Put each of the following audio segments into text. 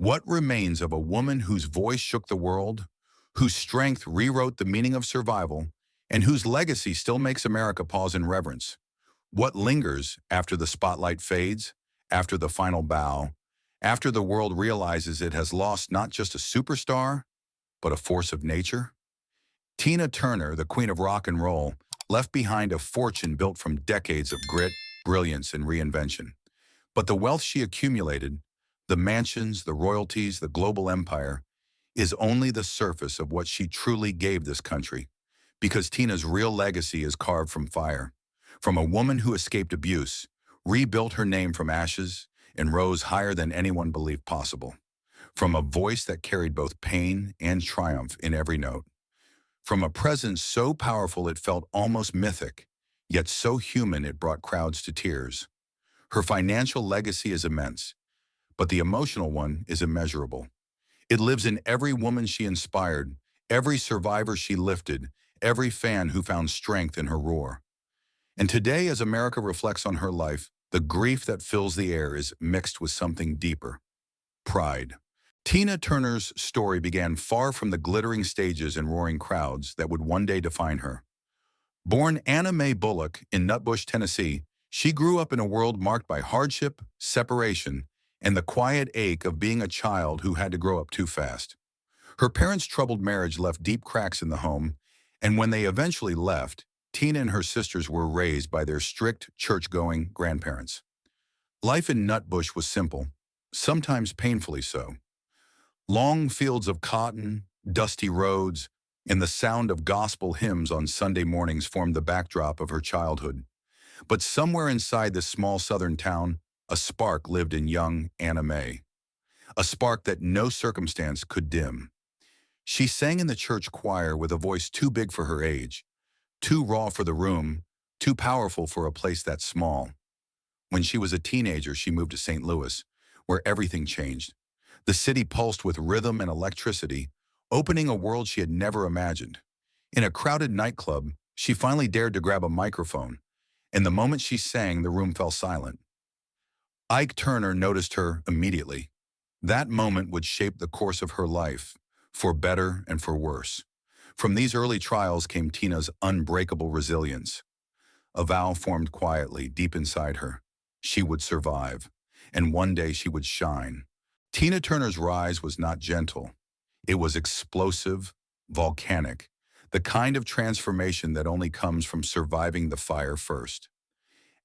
What remains of a woman whose voice shook the world, whose strength rewrote the meaning of survival, and whose legacy still makes America pause in reverence? What lingers after the spotlight fades, after the final bow, after the world realizes it has lost not just a superstar, but a force of nature? Tina Turner, the queen of rock and roll, left behind a fortune built from decades of grit, brilliance, and reinvention. But the wealth she accumulated, the mansions, the royalties, the global empire, is only the surface of what she truly gave this country. Because Tina's real legacy is carved from fire. From a woman who escaped abuse, rebuilt her name from ashes, and rose higher than anyone believed possible. From a voice that carried both pain and triumph in every note. From a presence so powerful it felt almost mythic, yet so human it brought crowds to tears. Her financial legacy is immense, but the emotional one is immeasurable. It lives in every woman she inspired, every survivor she lifted, every fan who found strength in her roar. And today, as America reflects on her life, the grief that fills the air is mixed with something deeper: pride. Tina Turner's story began far from the glittering stages and roaring crowds that would one day define her. Born Anna Mae Bullock in Nutbush, Tennessee, she grew up in a world marked by hardship, separation, and the quiet ache of being a child who had to grow up too fast. Her parents' troubled marriage left deep cracks in the home, and when they eventually left, Tina and her sisters were raised by their strict, church-going grandparents. Life in Nutbush was simple, sometimes painfully so. Long fields of cotton, dusty roads, and the sound of gospel hymns on Sunday mornings formed the backdrop of her childhood. But somewhere inside this small southern town, a spark lived in young Anna Mae, a spark that no circumstance could dim. She sang in the church choir with a voice too big for her age, too raw for the room, too powerful for a place that small. When she was a teenager, she moved to St. Louis, where everything changed. The city pulsed with rhythm and electricity, opening a world she had never imagined. In a crowded nightclub, she finally dared to grab a microphone, and the moment she sang, the room fell silent. Ike Turner noticed her immediately. That moment would shape the course of her life, for better and for worse. From these early trials came Tina's unbreakable resilience. A vow formed quietly deep inside her. She would survive, and one day she would shine. Tina Turner's rise was not gentle. It was explosive, volcanic, the kind of transformation that only comes from surviving the fire first.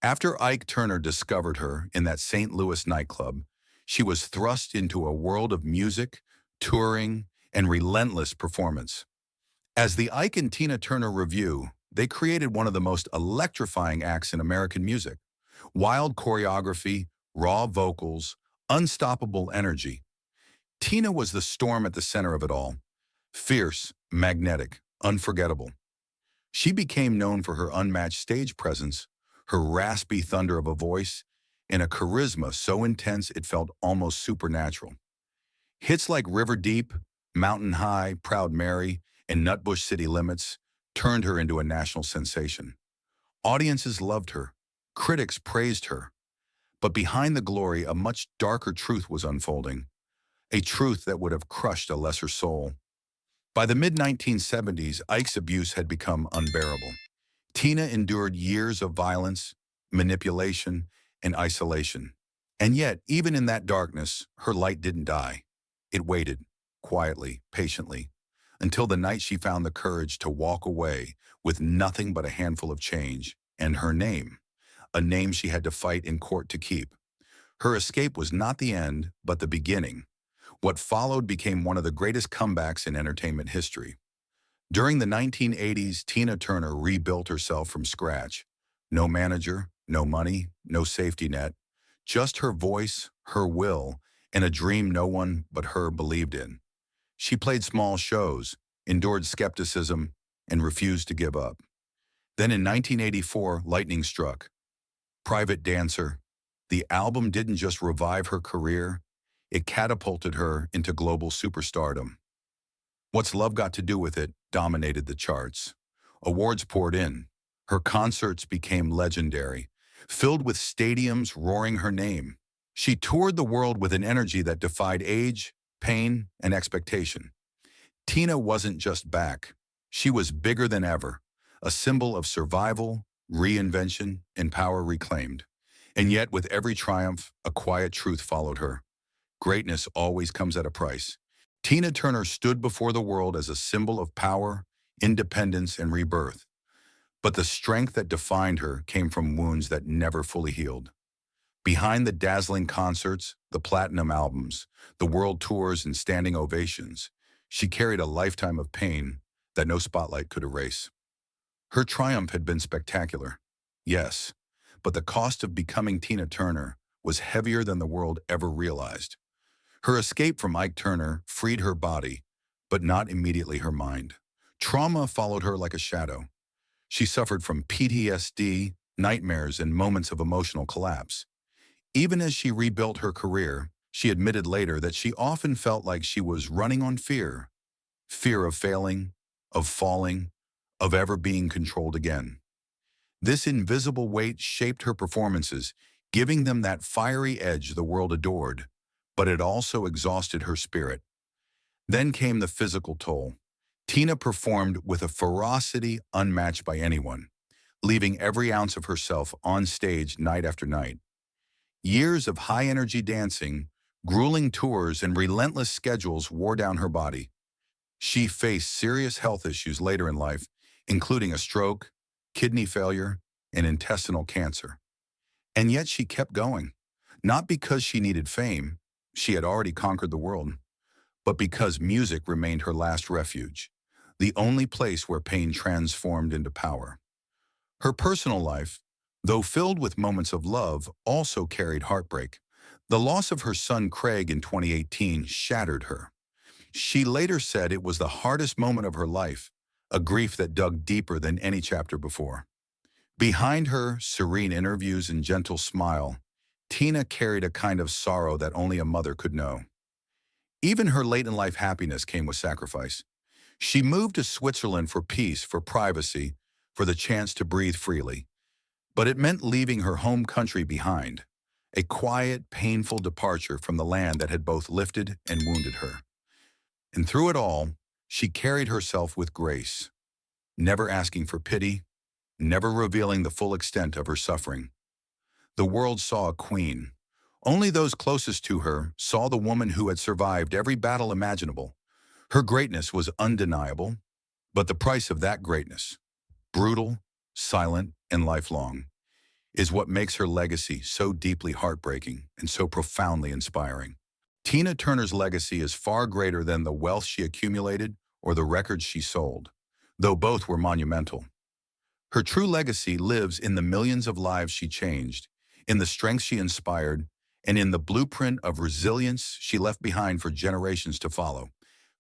After Ike Turner discovered her in that St. Louis nightclub, she was thrust into a world of music, touring, and relentless performance. As the Ike and Tina Turner Review, they created one of the most electrifying acts in American music. Wild choreography, raw vocals, unstoppable energy. Tina was the storm at the center of it all. Fierce, magnetic, unforgettable. She became known for her unmatched stage presence, her raspy thunder of a voice, and a charisma so intense it felt almost supernatural. Hits like River Deep, Mountain High, Proud Mary, and Nutbush City Limits turned her into a national sensation. Audiences loved her. Critics praised her. But behind the glory, a much darker truth was unfolding, a truth that would have crushed a lesser soul. By the mid-1970s, Ike's abuse had become unbearable. Tina endured years of violence, manipulation, and isolation. And yet, even in that darkness, her light didn't die. It waited, quietly, patiently, until the night she found the courage to walk away with nothing but a handful of change and her name, a name she had to fight in court to keep. Her escape was not the end, but the beginning. What followed became one of the greatest comebacks in entertainment history. During the 1980s, Tina Turner rebuilt herself from scratch. No manager, no money, no safety net, just her voice, her will, and a dream no one but her believed in. She played small shows, endured skepticism, and refused to give up. Then in 1984, lightning struck. Private Dancer. The album didn't just revive her career, it catapulted her into global superstardom. What's Love Got to Do with It dominated the charts. Awards poured in. Her concerts became legendary, filled with stadiums roaring her name. She toured the world with an energy that defied age, pain, and expectation. Tina wasn't just back. She was bigger than ever, a symbol of survival, reinvention, and power reclaimed. And yet, with every triumph, a quiet truth followed her. Greatness always comes at a price. Tina Turner stood before the world as a symbol of power, independence, and rebirth. But the strength that defined her came from wounds that never fully healed. Behind the dazzling concerts, the platinum albums, the world tours, and standing ovations, she carried a lifetime of pain that no spotlight could erase. Her triumph had been spectacular, yes, but the cost of becoming Tina Turner was heavier than the world ever realized. Her escape from Ike Turner freed her body, but not immediately her mind. Trauma followed her like a shadow. She suffered from PTSD, nightmares, and moments of emotional collapse. Even as she rebuilt her career, she admitted later that she often felt like she was running on fear. Fear of failing, of falling, of ever being controlled again. This invisible weight shaped her performances, giving them that fiery edge the world adored, but it also exhausted her spirit. Then came the physical toll. Tina performed with a ferocity unmatched by anyone, leaving every ounce of herself on stage night after night. Years of high-energy dancing, grueling tours, and relentless schedules wore down her body. She faced serious health issues later in life, including a stroke, kidney failure, and intestinal cancer. And yet she kept going, not because she needed fame, she had already conquered the world, but because music remained her last refuge, the only place where pain transformed into power. Her personal life, though filled with moments of love, also carried heartbreak. The loss of her son Craig in 2018 shattered her. She later said it was the hardest moment of her life, a grief that dug deeper than any chapter before. Behind her serene interviews and gentle smile, Tina carried a kind of sorrow that only a mother could know. Even her late-in-life happiness came with sacrifice. She moved to Switzerland for peace, for privacy, for the chance to breathe freely. But it meant leaving her home country behind, a quiet, painful departure from the land that had both lifted and wounded her. And through it all, she carried herself with grace, never asking for pity, never revealing the full extent of her suffering. The world saw a queen. Only those closest to her saw the woman who had survived every battle imaginable. Her greatness was undeniable, but the price of that greatness, brutal, silent, and lifelong, is what makes her legacy so deeply heartbreaking and so profoundly inspiring. Tina Turner's legacy is far greater than the wealth she accumulated or the records she sold, though both were monumental. Her true legacy lives in the millions of lives she changed, in the strength she inspired, and in the blueprint of resilience she left behind for generations to follow.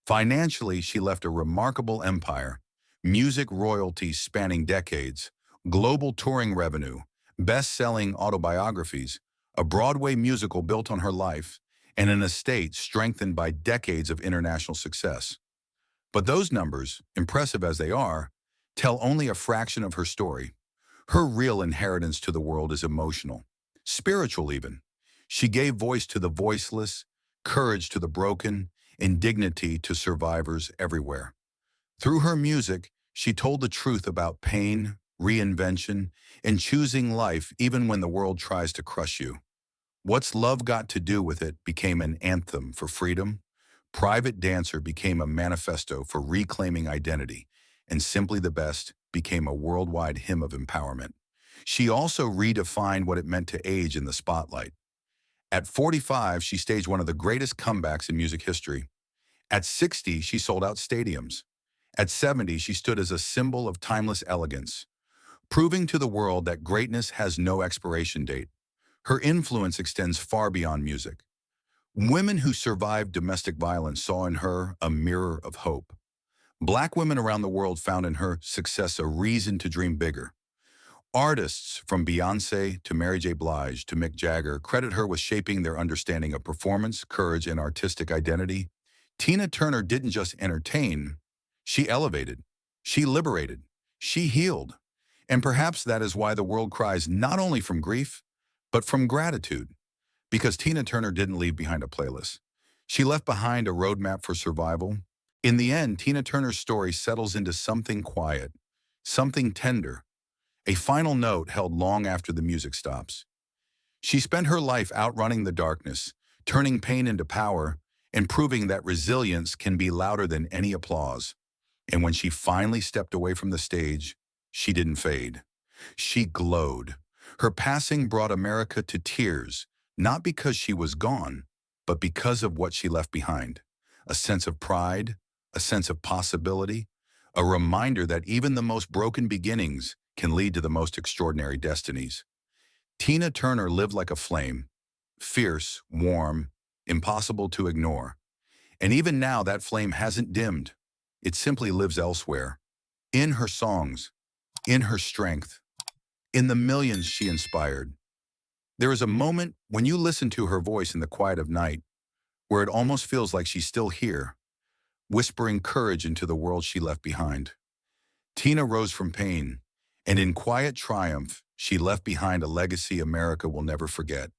Financially, she left a remarkable empire, music royalties spanning decades, global touring revenue, best-selling autobiographies, a Broadway musical built on her life, and an estate strengthened by decades of international success. But those numbers, impressive as they are, tell only a fraction of her story. Her real inheritance to the world is emotional, spiritual even. She gave voice to the voiceless, courage to the broken, and dignity to survivors everywhere. Through her music, she told the truth about pain, reinvention, and choosing life even when the world tries to crush you. What's Love Got to Do with It became an anthem for freedom. Private Dancer became a manifesto for reclaiming identity, and Simply the Best became a worldwide hymn of empowerment. She also redefined what it meant to age in the spotlight. At 45, she staged one of the greatest comebacks in music history. At 60, she sold out stadiums. At 70, she stood as a symbol of timeless elegance, proving to the world that greatness has no expiration date. Her influence extends far beyond music. Women who survived domestic violence saw in her a mirror of hope. Black women around the world found in her success a reason to dream bigger. Artists from Beyoncé to Mary J. Blige to Mick Jagger credit her with shaping their understanding of performance, courage, and artistic identity. Tina Turner didn't just entertain, she elevated, she liberated, she healed. And perhaps that is why the world cries not only from grief, but from gratitude. Because Tina Turner didn't leave behind a playlist. She left behind a roadmap for survival. In the end, Tina Turner's story settles into something quiet, something tender, a final note held long after the music stops. She spent her life outrunning the darkness, turning pain into power, and proving that resilience can be louder than any applause. And when she finally stepped away from the stage, she didn't fade. She glowed. Her passing brought America to tears, not because she was gone, but because of what she left behind. A sense of pride, a sense of possibility, a reminder that even the most broken beginnings can lead to the most extraordinary destinies. Tina Turner lived like a flame, fierce, warm, impossible to ignore. And even now that flame hasn't dimmed. It simply lives elsewhere, in her songs, in her strength, in the millions she inspired. There is a moment when you listen to her voice in the quiet of night where it almost feels like she's still here, whispering courage into the world she left behind. Tina rose from pain, and in quiet triumph, she left behind a legacy America will never forget.